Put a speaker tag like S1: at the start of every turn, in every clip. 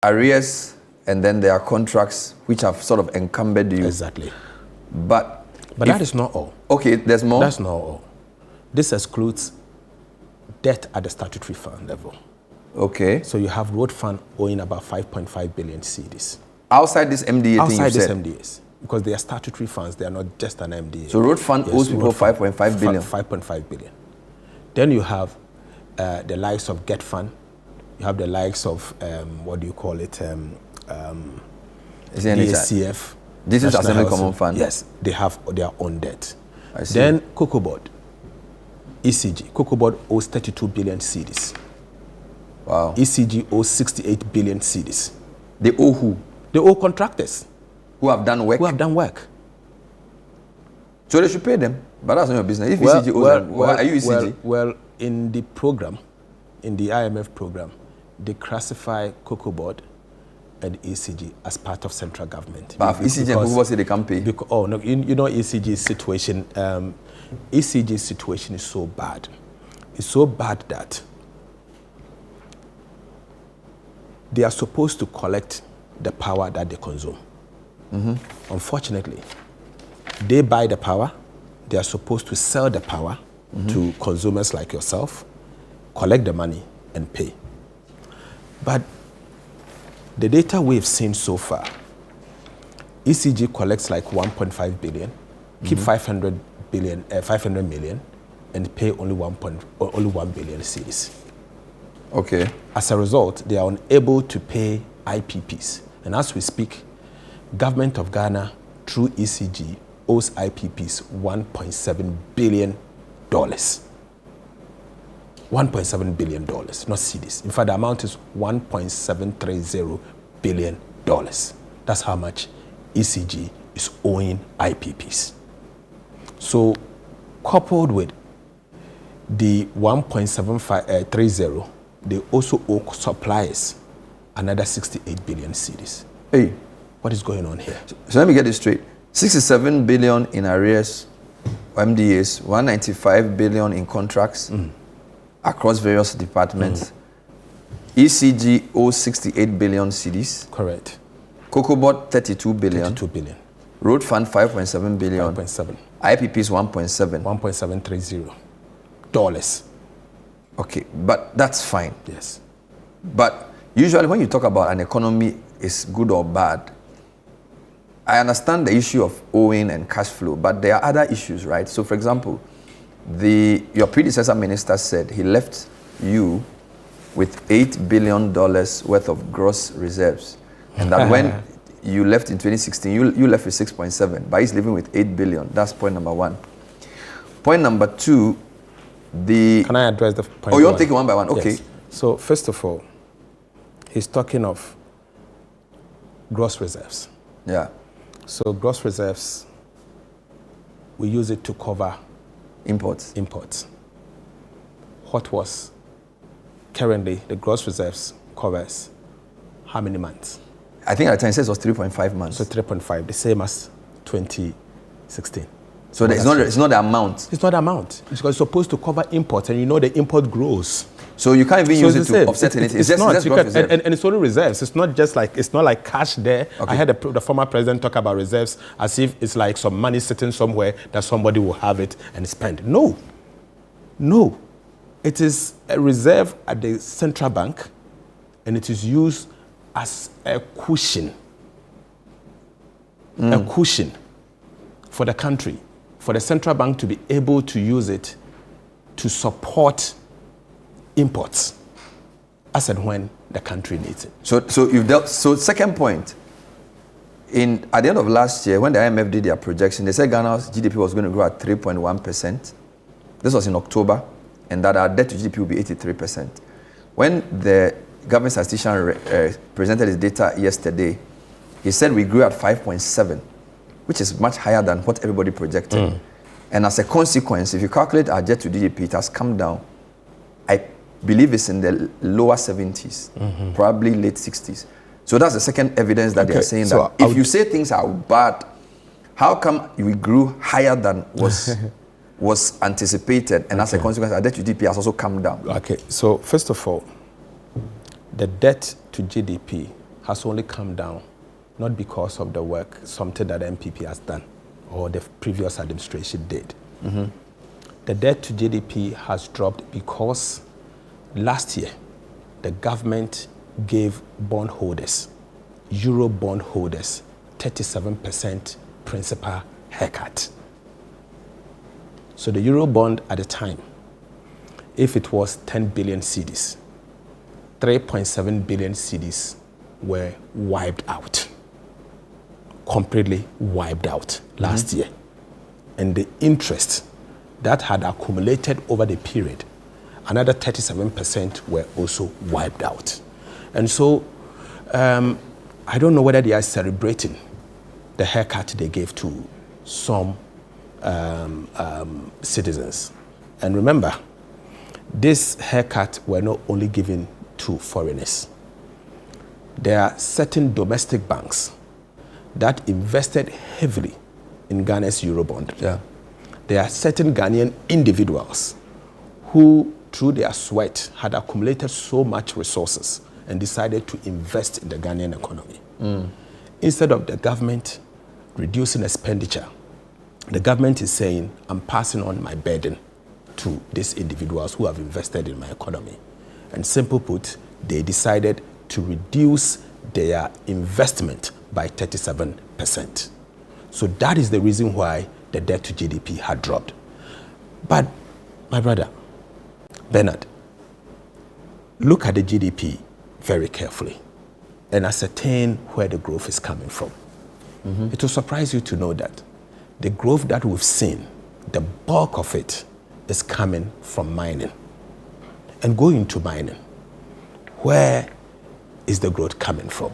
S1: arrears, and then there are contracts which have sort of encumbered you.
S2: Exactly.
S1: But
S2: that is not all.
S1: Okay, there's more?
S2: That's not all. This excludes debt at the statutory fund level.
S1: Okay.
S2: So you have road fund owing about 5.5 billion cedis.
S1: Outside this MDA
S2: Outside
S1: thing you
S2: this
S1: said?
S2: MDAs. Because they are statutory funds, they are not just an MDA.
S1: So road fund owes people 5.5 billion?
S2: 5.5 billion. Then you have the likes of Get Fund. You have the likes of, what do you call it? DACF.
S1: This is Assembly Common Fund?
S2: Yes, they have their own debt.
S1: I see.
S2: Then Cocoa Board, ECG. Cocoa Board owes 32 billion cedis.
S1: Wow.
S2: ECG owes 68 billion cedis.
S1: They owe who?
S2: They owe contractors.
S1: Who have done work?
S2: Who have done work.
S1: So they should pay them, but that's not your business. If ECG owes them, are you ECG?
S2: Well, in the program, in the IMF program, they classify Cocoa Board and ECG as part of central government.
S1: But ECG and Cocoa Board say they can't pay?
S2: Oh, no, you know ECG's situation. ECG's situation is so bad. It's so bad that they are supposed to collect the power that they consume. Mm-hmm. Unfortunately, they buy the power. They are supposed to sell the power to consumers like yourself, collect the money, and pay. But the data we've seen so far, ECG collects like 1.5 billion, keep 500 million, and pay only 1 billion cedis.
S1: Okay.
S2: As a result, they are unable to pay IPPs. And as we speak, Government of Ghana, through ECG, owes IPPs $1.7 billion. $1.7 billion, not cedis. In fact, the amount is $1.730 billion. That's how much ECG is owing IPPs. So, coupled with the 1.7530, they also owe suppliers another 68 billion cedis.
S1: Hey,
S2: what is going on here?
S1: So let me get this straight. 67 billion in arrears, MDAs, 195 billion in contracts across various departments. ECG owes 68 billion cedis.
S2: Correct.
S1: Cocoa Board 32 billion.
S2: 32 billion.
S1: Road Fund 5.7 billion.
S2: 5.7.
S1: IPPs 1.7.
S2: $1.730.
S1: Okay, but that's fine.
S2: Yes.
S1: But usually when you talk about an economy is good or bad, I understand the issue of owing and cash flow, but there are other issues, right? So for example, your predecessor minister said he left you with $8 billion worth of gross reserves. And that when you left in 2016, you left with 6.7, but he's living with 8 billion. That's point number one. Point number two,
S2: Can I address the point?
S1: Oh, you want to take it one by one? Okay.
S2: Yes. So first of all, he's talking of gross reserves.
S1: Yeah.
S2: So gross reserves, we use it to cover
S1: imports.
S2: What was currently the gross reserves covers how many months?
S1: I think at the time it says it was 3.5 months.
S2: So 3.5, the same as 2016.
S1: So it's not the amount.
S2: It's not the amount. It's supposed to cover imports, and you know the import grows.
S1: So you can't even use it to offset anything.
S2: It's not. And it's only reserves. It's not just like, it's not like cash there.
S1: Okay.
S2: I heard the former president talk about reserves as if it's like some money sitting somewhere that somebody will have it and spend. No. It is a reserve at the central bank, and it is used as a cushion. A cushion for the country, for the central bank to be able to use it to support imports as and when the country needs it. So
S1: second point, at the end of last year, when the IMF did their projection, they said Ghana's GDP was going to grow at 3.1%. This was in October, and that our debt to GDP will be 83%. When the government statistician presented his data yesterday, he said we grew at 5.7, which is much higher than what everybody projected. And as a consequence, if you calculate our debt to GDP, it has come down. I believe it's in the lower 70s, probably late 60s. So that's the second evidence that they are saying that if you say things are bad, how come we grew higher than was anticipated, and as a consequence, our debt to GDP has also come down?
S2: Okay, so first of all, the debt to GDP has only come down, not because of the work, something that the MPP has done or the previous administration did. The debt to GDP has dropped because last year, the government gave bondholders, Euro bondholders, 37% principal haircut. So the Euro bond at the time, if it was 10 billion cedis, 3.7 billion cedis were wiped out, completely wiped out last year. And the interest that had accumulated over the period, another 37% were also wiped out. And so I don't know whether they are celebrating the haircut they gave to some citizens. And remember, this haircut were not only given to foreigners. There are certain domestic banks that invested heavily in Ghana's Eurobond.
S1: Yeah.
S2: There are certain Ghanaian individuals who, through their sweat, had accumulated so much resources and decided to invest in the Ghanaian economy. Instead of the government reducing expenditure, the government is saying, I'm passing on my burden to these individuals who have invested in my economy. And simple put, they decided to reduce their investment by 37%. So that is the reason why the debt to GDP had dropped. But, my brother, Bernard, look at the GDP very carefully and ascertain where the growth is coming from. It will surprise you to know that the growth that we've seen, the bulk of it is coming from mining. And going into mining, where is the growth coming from?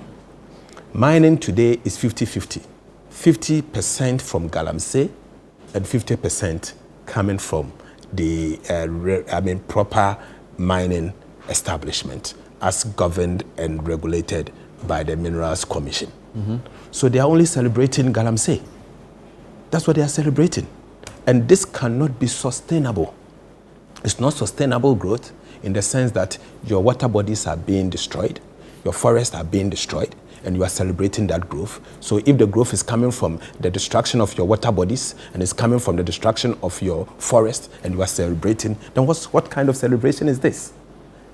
S2: Mining today is 50-50. 50% from Galamsey and 50% coming from the proper mining establishment as governed and regulated by the Minerals Commission. So they are only celebrating Galamsey. That's what they are celebrating. And this cannot be sustainable. It's not sustainable growth in the sense that your water bodies are being destroyed, your forests are being destroyed, and you are celebrating that growth. So if the growth is coming from the destruction of your water bodies and it's coming from the destruction of your forest and you are celebrating, then what kind of celebration is this?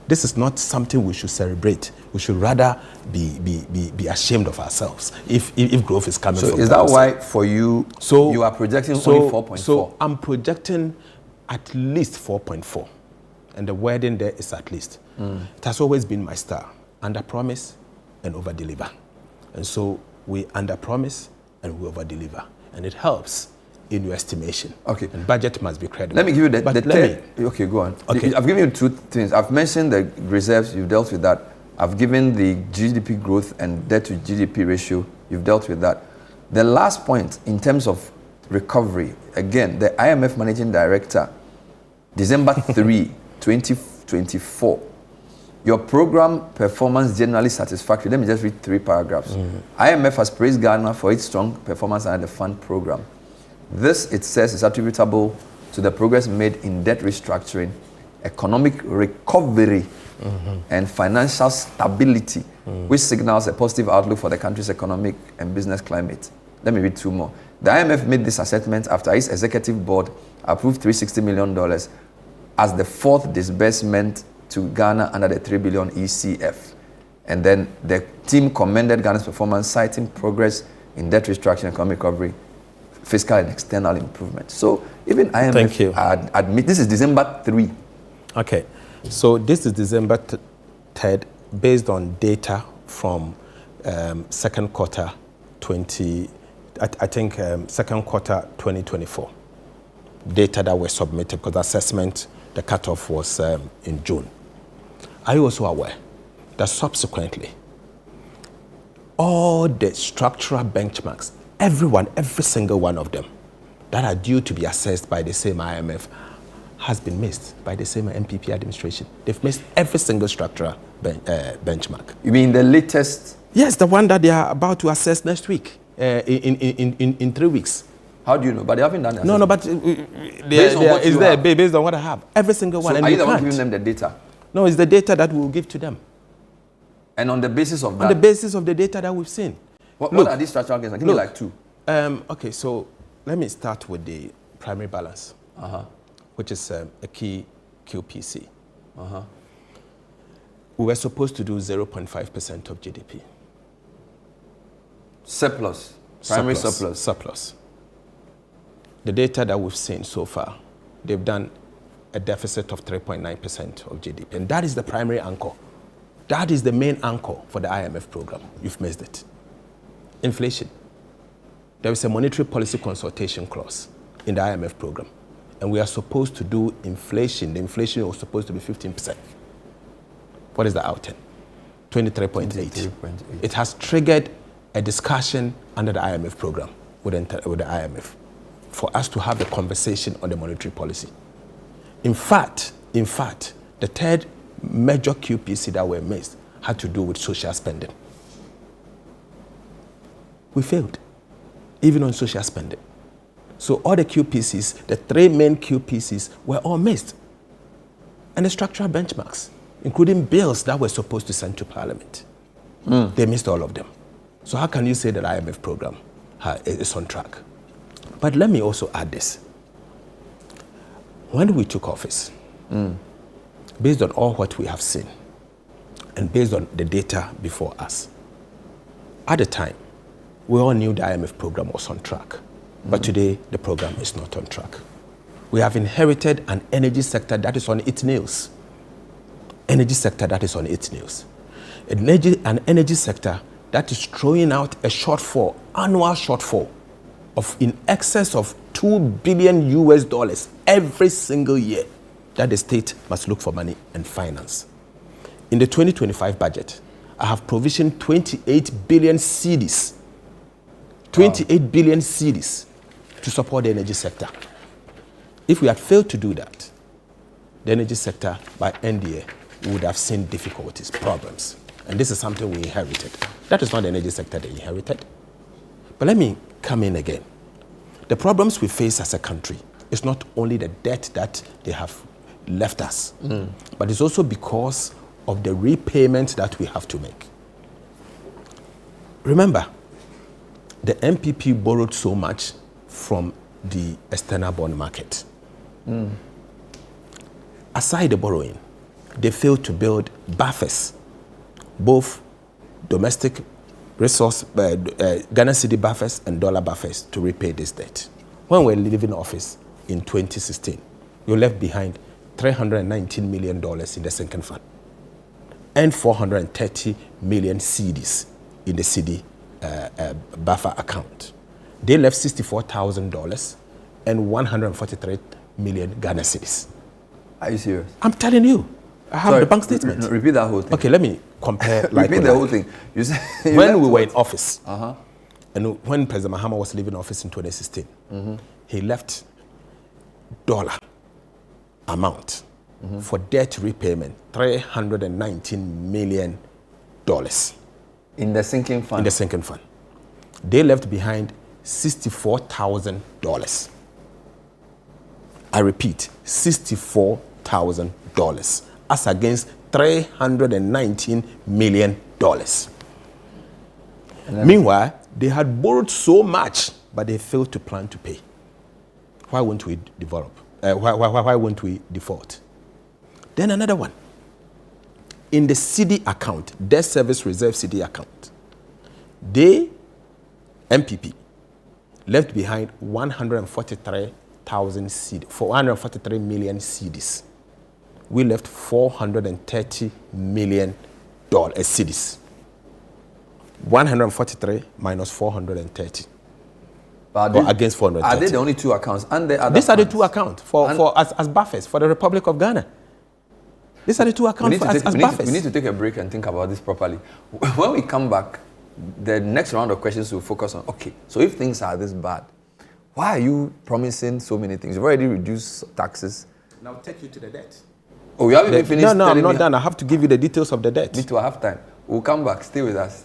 S2: This is not something we should celebrate. We should rather be ashamed of ourselves if growth is coming from.
S1: So is that why for you, you are projecting only 4.4?
S2: So I'm projecting at least 4.4. And the wording there is at least. It has always been my style. Under promise and over deliver. And so we under promise and we over deliver. And it helps in your estimation.
S1: Okay.
S2: And budget must be credible.
S1: Let me give you okay, go on.
S2: Okay.
S1: I've given you two things. I've mentioned the reserves, you've dealt with that. I've given the GDP growth and debt to GDP ratio, you've dealt with that. The last point in terms of recovery, again, the IMF Managing Director, December 3, 2024, your program performance generally satisfactory. Let me just read 3 paragraphs. IMF has praised Ghana for its strong performance under the fund program. This, it says, is attributable to the progress made in debt restructuring, economic recovery, and financial stability, which signals a positive outlook for the country's economic and business climate. Let me read 2 more. The IMF made this assessment after its executive board approved $360 million as the 4th disbursement to Ghana under the 3 billion ECF. And then the team commended Ghana's performance, citing progress in debt restructuring, economic recovery, fiscal and external improvement. So even IMF admit this is December 3.
S2: Okay, so this is December 3rd, based on data from second quarter 2024. Data that were submitted because the assessment, the cutoff was in June. Are you also aware that subsequently, all the structural benchmarks, every single one of them that are due to be assessed by the same IMF has been missed by the same MPP administration. They've missed every single structural benchmark.
S1: You mean the latest?
S2: Yes, the one that they are about to assess next week, in 3 weeks.
S1: How do you know? But they haven't done that.
S2: No, but based on what I have. Every single one.
S1: So
S2: and
S1: are you the one giving them the data?
S2: No, it's the data that we'll give to them.
S1: And on the basis of that?
S2: On the basis of the data that we've seen.
S1: What are these structural gains? Give me like two.
S2: Okay, so let me start with the primary balance, which is a key QPC. We were supposed to do 0.5% of GDP.
S1: Surplus. Primary surplus.
S2: Surplus. The data that we've seen so far, they've done a deficit of 3.9% of GDP. And that is the primary anchor. That is the main anchor for the IMF program. You've missed it. Inflation. There is a monetary policy consultation clause in the IMF program. And we are supposed to do inflation. The inflation was supposed to be 15%. What is the outcome? 23.8. It has triggered a discussion under the IMF program with the IMF for us to have a conversation on the monetary policy. In fact, the third major QPC that were missed had to do with social spending. We failed, even on social spending. So all the QPCs, the three main QPCs, were all missed. And the structural benchmarks, including bills that were supposed to send to Parliament, they missed all of them. So how can you say that IMF program is on track? But let me also add this. When we took office, based on all what we have seen, and based on the data before us, at the time, we all knew the IMF program was on track. But today, the program is not on track. We have inherited an energy sector that is on its nails. Energy sector that is on its nails. An energy sector that is throwing out a shortfall, annual shortfall, of in excess of $2 billion every single year that the state must look for money and finance. In the 2025 budget, I have provisioned 28 billion cedis, 28 billion cedis to support the energy sector. If we had failed to do that, the energy sector by end year would have seen difficulties, problems. And this is something we inherited. That is not the energy sector they inherited. But let me come in again. The problems we face as a country is not only the debt that they have left us, but it's also because of the repayment that we have to make. Remember, the MPP borrowed so much from the external bond market. Aside the borrowing, they failed to build buffers, both domestic resource, Ghana cedi buffers and dollar buffers to repay this debt. When we were leaving office in 2016, you left behind $319 million in the sinking fund and 430 million cedis in the cedi buffer account. They left $64,000 and 143 million Ghana cedis.
S1: Are you serious?
S2: I'm telling you. I have the bank statement.
S1: Repeat that whole thing.
S2: Okay, let me compare.
S1: Repeat the whole thing. You said
S2: when we were in office, and when President Mahama was leaving office in 2016, he left dollar amount for debt repayment, $319 million.
S1: In the sinking fund?
S2: In the sinking fund. They left behind $64,000. I repeat, $64,000 as against $319 million. Meanwhile, they had borrowed so much, but they failed to plan to pay. Why won't we develop? Why won't we default? Then another one. In the CD account, debt service reserve CD account, they, MPP, left behind 143,000 CD, 443 million CDs. We left 430 million CDs. 143 minus 430. Or against 430.
S1: Are they the only two accounts? And
S2: these are the two accounts as buffers for the Republic of Ghana. These are the two accounts as buffers.
S1: We need to take a break and think about this properly. When we come back, the next round of questions will focus on, okay, so if things are this bad, why are you promising so many things? You've already reduced taxes.
S2: Now take you to the debt.
S1: Oh, you haven't even finished?
S2: No, I'm not done. I have to give you the details of the debt.
S1: Me too, I have time. We'll come back. Stay with us.